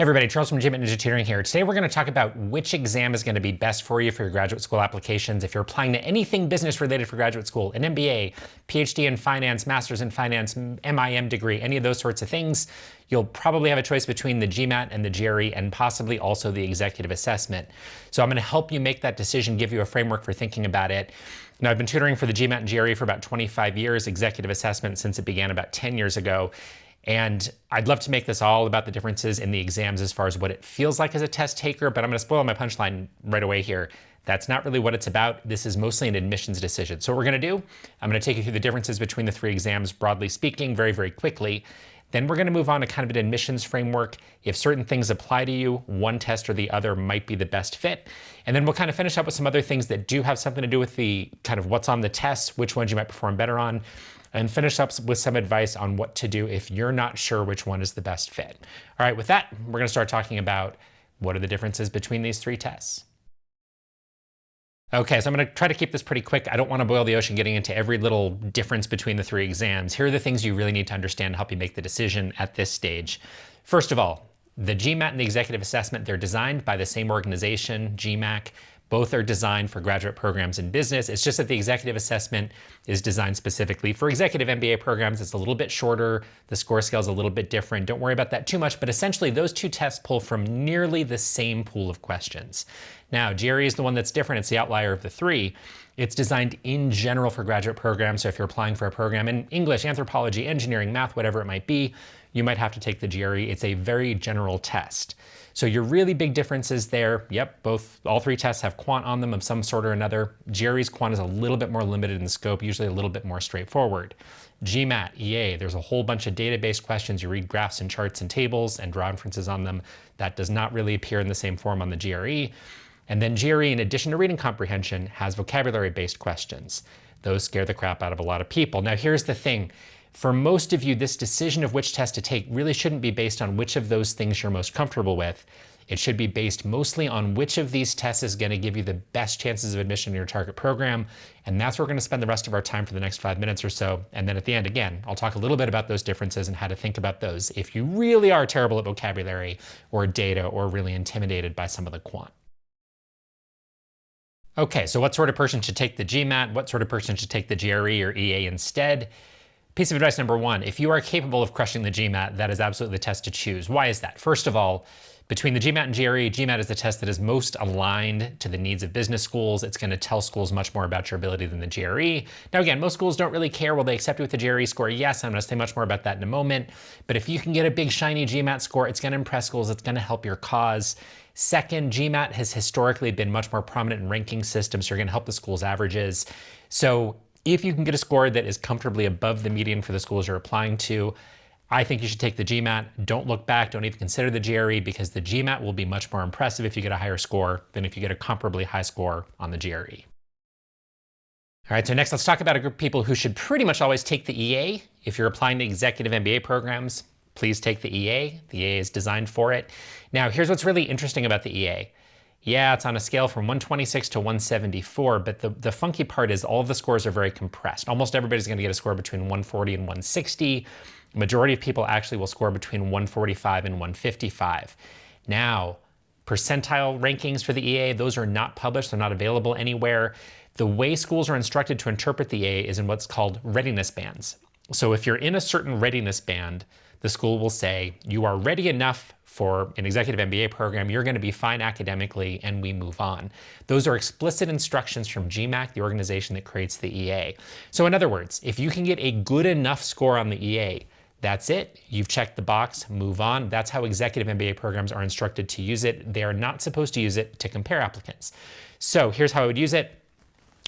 Hey everybody, Charles from GMAT Ninja Tutoring here. Today we're going to talk about which exam is going to be best for you for your graduate school applications. If you're applying to anything business related for graduate school, an MBA, PhD in finance, master's in finance, MIM degree, any of those sorts of things, you'll probably have a choice between the GMAT and the GRE and possibly also the executive assessment. So I'm going to help you make that decision, give you a framework for thinking about it. Now, I've been tutoring for the GMAT and GRE for about 25 years, executive assessment since it began about 10 years ago. And I'd love to make this all about the differences in the exams as far as what it feels like as a test taker, but I'm going to spoil my punchline right away here. That's not really what it's about. This is mostly an admissions decision. So what we're going to do, I'm going to take you through the differences between the three exams, broadly speaking, very, very quickly. Then we're going to move on to kind of an admissions framework. If certain things apply to you, one test or the other might be the best fit. And then we'll kind of finish up with some other things that do have something to do with the kind of what's on the tests, which ones you might perform better on, and finish up with some advice on what to do if you're not sure which one is the best fit. All right, with that, we're going to start talking about what are the differences between these three tests. Okay, so I'm going to try to keep this pretty quick. I don't want to boil the ocean getting into every little difference between the three exams. Here are the things you really need to understand to help you make the decision at this stage. First of all, the GMAT and the executive assessment, they're designed by the same organization, GMAC. Both are designed for graduate programs in business. It's just that the executive assessment is designed specifically for executive MBA programs. It's a little bit shorter. The score scale is a little bit different. Don't worry about that too much, but essentially those two tests pull from nearly the same pool of questions. Now, GRE is the one that's different. It's the outlier of the three. It's designed in general for graduate programs. So if you're applying for a program in English, anthropology, engineering, math, whatever it might be, you might have to take the GRE. It's a very general test. So your really big differences there, yep, all three tests have quant on them of some sort or another. GRE's quant is a little bit more limited in scope, usually a little bit more straightforward. GMAT, EA, there's a whole bunch of database questions. You read graphs and charts and tables and draw inferences on them. That does not really appear in the same form on the GRE. And then GRE, in addition to reading comprehension, has vocabulary-based questions. Those scare the crap out of a lot of people. Now here's the thing. For most of you, this decision of which test to take really shouldn't be based on which of those things you're most comfortable with. It should be based mostly on which of these tests is going to give you the best chances of admission in your target program. And that's where we're going to spend the rest of our time for the next 5 minutes or so. And then at the end, again, I'll talk a little bit about those differences and how to think about those if you really are terrible at vocabulary or data or really intimidated by some of the quant. Okay, so what sort of person should take the GMAT? What sort of person should take the GRE or EA instead? Piece of advice number one, if you are capable of crushing the GMAT, that is absolutely the test to choose. Why is that? First of all, between the GMAT and GRE, GMAT is the test that is most aligned to the needs of business schools. It's going to tell schools much more about your ability than the GRE. Now again, most schools don't really care. Will they accept you with the GRE score? Yes, I'm going to say much more about that in a moment. But if you can get a big shiny GMAT score, it's going to impress schools. It's going to help your cause. Second, GMAT has historically been much more prominent in ranking systems, so you're going to help the school's averages. So if you can get a score that is comfortably above the median for the schools you're applying to, I think you should take the GMAT. Don't look back. Don't even consider the GRE because the GMAT will be much more impressive if you get a higher score than if you get a comparably high score on the GRE. All right, so next let's talk about a group of people who should pretty much always take the EA. If you're applying to executive MBA programs, please take the EA. The EA is designed for it. Now, here's what's really interesting about the EA. Yeah, it's on a scale from 126 to 174, but the funky part is all of the scores are very compressed. Almost everybody's going to get a score between 140 and 160. The majority of people actually will score between 145 and 155. Now, percentile rankings for the EA, those are not published. They're not available anywhere. The way schools are instructed to interpret the EA is in what's called readiness bands. So if you're in a certain readiness band, the school will say, you are ready enough for an executive MBA program, you're going to be fine academically, and we move on. Those are explicit instructions from GMAC, the organization that creates the EA. So in other words, if you can get a good enough score on the EA, that's it. You've checked the box, move on. That's how executive MBA programs are instructed to use it. They are not supposed to use it to compare applicants. So here's how I would use it.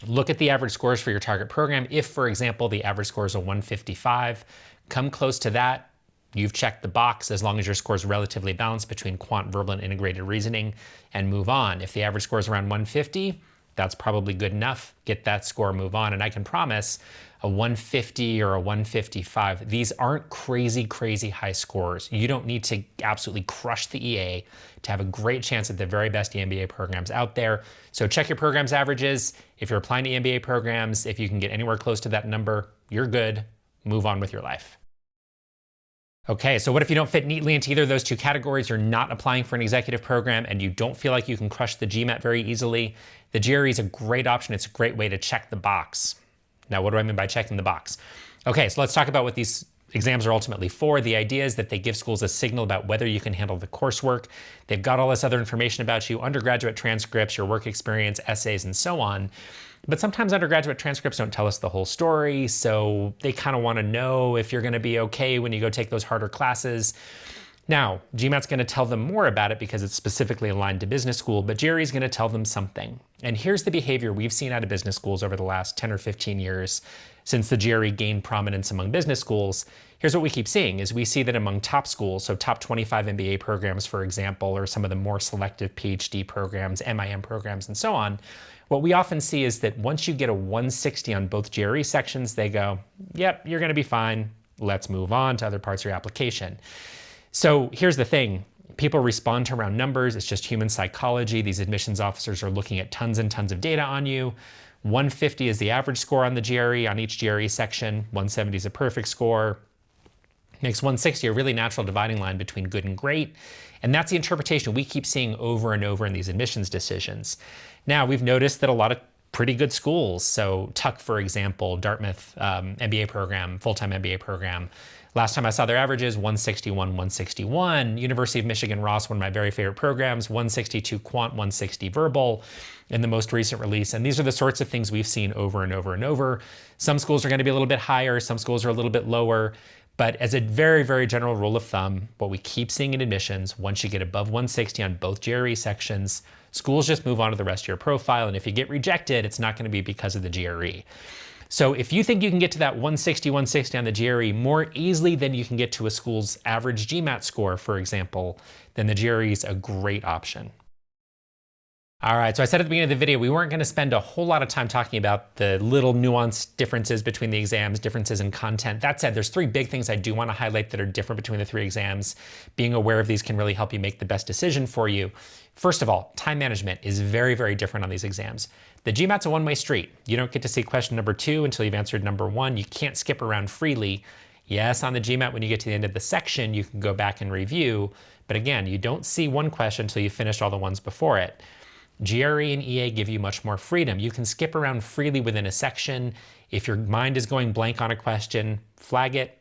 Look at the average scores for your target program. If, for example, the average score is a 155, come close to that. You've checked the box as long as your score is relatively balanced between quant, verbal, and integrated reasoning, and move on. If the average score is around 150, that's probably good enough. Get that score, move on. And I can promise a 150 or a 155, these aren't crazy, crazy high scores. You don't need to absolutely crush the EA to have a great chance at the very best EMBA programs out there. So check your program's averages. If you're applying to EMBA programs, if you can get anywhere close to that number, you're good. Move on with your life. Okay, so what if you don't fit neatly into either of those two categories? You're not applying for an executive program and you don't feel like you can crush the GMAT very easily. The GRE is a great option. It's a great way to check the box. Now, what do I mean by checking the box? Okay, so let's talk about what these exams are ultimately for. The idea is that they give schools a signal about whether you can handle the coursework. They've got all this other information about you, undergraduate transcripts, your work experience, essays, and so on. But sometimes undergraduate transcripts don't tell us the whole story, so they kind of want to know if you're going to be okay when you go take those harder classes. Now, GMAT's going to tell them more about it because it's specifically aligned to business school, but GRE is going to tell them something. And here's the behavior we've seen out of business schools over the last 10 or 15 years since the GRE gained prominence among business schools. Here's what we keep seeing is we see that among top schools, so top 25 MBA programs, for example, or some of the more selective PhD programs, MIM programs, and so on, what we often see is that once you get a 160 on both GRE sections, they go, yep, you're going to be fine. Let's move on to other parts of your application. So here's the thing. People respond to round numbers. It's just human psychology. These admissions officers are looking at tons and tons of data on you. 150 is the average score on the GRE, on each GRE section. 170 is a perfect score. Makes 160 a really natural dividing line between good and great. And that's the interpretation we keep seeing over and over in these admissions decisions. Now, we've noticed that a lot of pretty good schools, so Tuck, for example, Dartmouth MBA program, full-time MBA program, last time I saw their averages, 161, 161. University of Michigan Ross, one of my very favorite programs, 162 quant, 160 verbal in the most recent release. And these are the sorts of things we've seen over and over and over. Some schools are going to be a little bit higher, some schools are a little bit lower. But as a very, very general rule of thumb, what we keep seeing in admissions, once you get above 160 on both GRE sections, schools just move on to the rest of your profile. And if you get rejected, it's not going to be because of the GRE. So if you think you can get to that 160, 160 on the GRE more easily than you can get to a school's average GMAT score, for example, then the GRE is a great option. All right, so I said at the beginning of the video, we weren't going to spend a whole lot of time talking about the little nuanced differences between the exams, differences in content. That said, there's three big things I do want to highlight that are different between the three exams. Being aware of these can really help you make the best decision for you. First of all, time management is very, very different on these exams. The GMAT's a one-way street. You don't get to see question number 2 until you've answered number 1. You can't skip around freely. Yes, on the GMAT, when you get to the end of the section, you can go back and review. But again, you don't see one question until you finish all the ones before it. GRE and EA give you much more freedom. You can skip around freely within a section. If your mind is going blank on a question, flag it,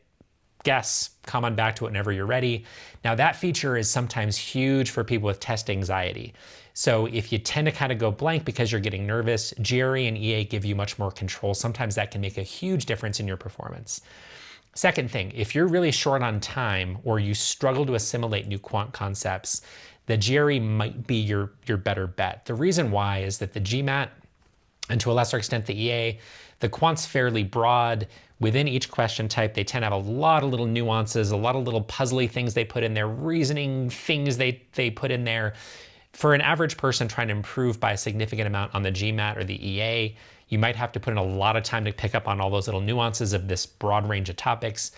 guess, come on back to it whenever you're ready. Now that feature is sometimes huge for people with test anxiety. So if you tend to kind of go blank because you're getting nervous, GRE and EA give you much more control. Sometimes that can make a huge difference in your performance. Second thing, if you're really short on time or you struggle to assimilate new quant concepts, the GRE might be your better bet. The reason why is that the GMAT, and to a lesser extent the EA, the quant's fairly broad. Within each question type, they tend to have a lot of little nuances, a lot of little puzzly things they put in there, reasoning things they put in there. For an average person trying to improve by a significant amount on the GMAT or the EA, you might have to put in a lot of time to pick up on all those little nuances of this broad range of topics.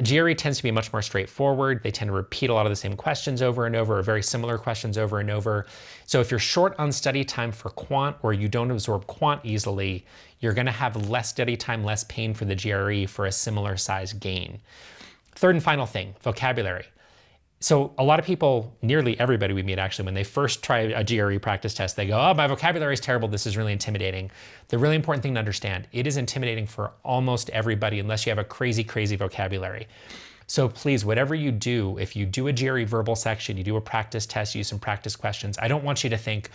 GRE tends to be much more straightforward. They tend to repeat a lot of the same questions over and over, or very similar questions over and over. So if you're short on study time for quant or you don't absorb quant easily, you're going to have less study time, less pain for the GRE for a similar size gain. Third and final thing, vocabulary. So a lot of people, nearly everybody we meet actually, when they first try a GRE practice test, they go, oh, my vocabulary is terrible. This is really intimidating. The really important thing to understand, it is intimidating for almost everybody unless you have a crazy, crazy vocabulary. So please, whatever you do, if you do a GRE verbal section, you do a practice test, use some practice questions, I don't want you to think,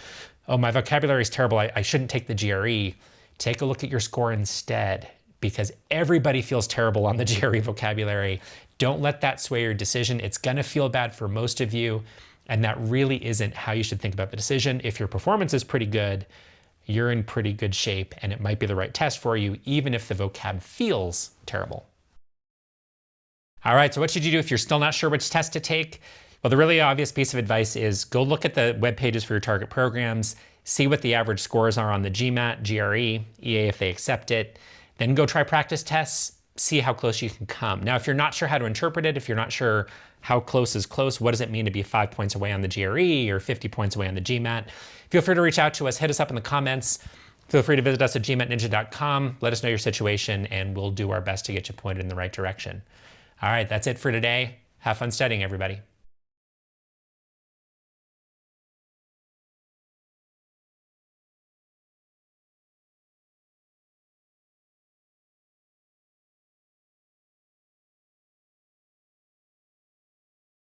oh, my vocabulary is terrible. I shouldn't take the GRE. Take a look at your score instead, because everybody feels terrible on the GRE vocabulary. Don't let that sway your decision. It's gonna feel bad for most of you, and that really isn't how you should think about the decision. If your performance is pretty good, you're in pretty good shape, and it might be the right test for you, even if the vocab feels terrible. All right, so what should you do if you're still not sure which test to take? Well, the really obvious piece of advice is go look at the web pages for your target programs, see what the average scores are on the GMAT, GRE, EA if they accept it, then go try practice tests, see how close you can come. Now, if you're not sure how to interpret it, if you're not sure how close is close, what does it mean to be 5 points away on the GRE or 50 points away on the GMAT? Feel free to reach out to us, hit us up in the comments. Feel free to visit us at gmatninja.com, let us know your situation, and we'll do our best to get you pointed in the right direction. All right, that's it for today. Have fun studying, everybody.